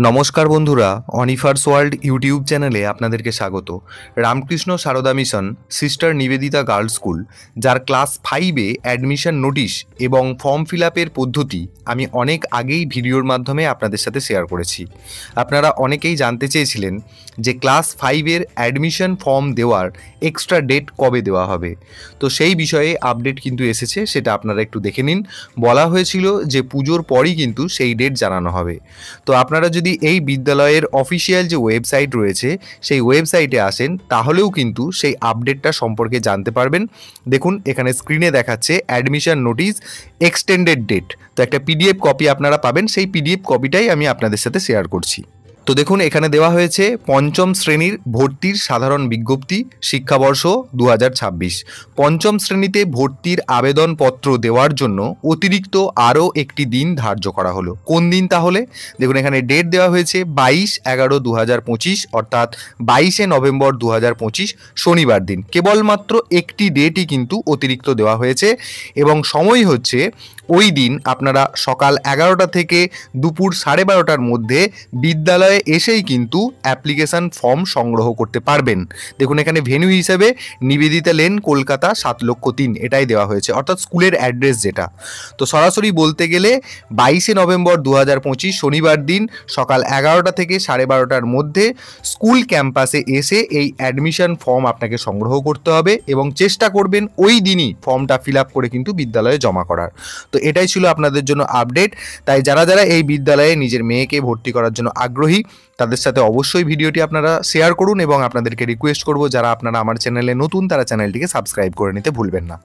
নমস্কার বন্ধুরা, অনিফার্স world YouTube চ্যানেলে আপনাদেরকে স্বাগত। Ramakrishna Sarada mission sister Nivedita girls school, যার ক্লাস 5-এ অ্যাডমিশন নোটিশ এবং ফর্ম ফিল আপের পদ্ধতি আমি অনেক আগেই ভিডিওর মাধ্যমে আপনাদের সাথে শেয়ার করেছি। আপনারা অনেকেই জানতে চেয়েছিলেন যে ক্লাস 5-এর অ্যাডমিশন ফর্ম দেওয়ার এক্সট্রা ডেট কবে দেওয়া হবে। তো সেই বিষয়ে আপডেট কিন্তু এসেছে, সেটা আপনারা একটু দেখে নিন। বলা হয়েছিল যে পুজোর পরই কিন্তু সেই ডেট জানানো হবে। তো আপনারা যদি এই বিদ্যালয়ের অফিসিয়াল যে ওয়েবসাইট রয়েছে সেই ওয়েবসাইটে আসেন, তাহলেও কিন্তু সেই আপডেটটা সম্পর্কে জানতে পারবেন। দেখুন, এখানে স্ক্রিনে দেখাচ্ছে অ্যাডমিশন নোটিশ এক্সটেন্ডেড ডেট। তো একটা পিডিএফ কপি আপনারা পাবেন, সেই পিডিএফ কপিটাই আমি আপনাদের সাথে শেয়ার করছি। তো দেখুন, এখানে দেওয়া হয়েছে পঞ্চম শ্রেণীর ভর্তির সাধারণ বিজ্ঞপ্তি, শিক্ষাবর্ষ 2026। পঞ্চম শ্রেণীতে ভর্তির আবেদনপত্র দেওয়ার জন্য অতিরিক্ত আরও একটি দিন ধার্য করা হলো। কোন দিন তাহলে? দেখুন, এখানে ডেট দেওয়া হয়েছে 22/11/2025, অর্থাৎ 22শে নভেম্বর 2025 শনিবার দিন। কেবলমাত্র একটি ডেটই কিন্তু অতিরিক্ত দেওয়া হয়েছে এবং সময় হচ্ছে ওই দিন আপনারা সকাল 11টা থেকে দুপুর 12:30টার মধ্যে বিদ্যালয়ে এসেই কিন্তু অ্যাপ্লিকেশান ফর্ম সংগ্রহ করতে পারবেন। দেখুন, এখানে ভেন্যু হিসেবে নিবেদিতা লেন, কলকাতা 7,03,000 এটাই দেওয়া হয়েছে, অর্থাৎ স্কুলের অ্যাড্রেস যেটা। তো সরাসরি বলতে গেলে 22শে নভেম্বর 2025 শনিবার দিন সকাল 11টা থেকে 12:30টার মধ্যে স্কুল ক্যাম্পাসে এসে এই অ্যাডমিশন ফর্ম আপনাকে সংগ্রহ করতে হবে এবং চেষ্টা করবেন ওই দিনই ফর্মটা ফিল আপ করে কিন্তু বিদ্যালয়ে জমা করার। তো এটাই ছিল আপনাদের জন্য আপডেট। তাই যারা যারা এই বিদ্যালয়ে নিজের মেয়েকে ভর্তি করার জন্য আগ্রহী, তাদের সাথে অবশ্যই ভিডিওটি আপনারা শেয়ার করুন এবং আপনাদেরকে রিকোয়েস্ট করব, যারা আপনারা আমার চ্যানেলে নতুন তারা চ্যানেলটিকে সাবস্ক্রাইব করে নিতে ভুলবেন না।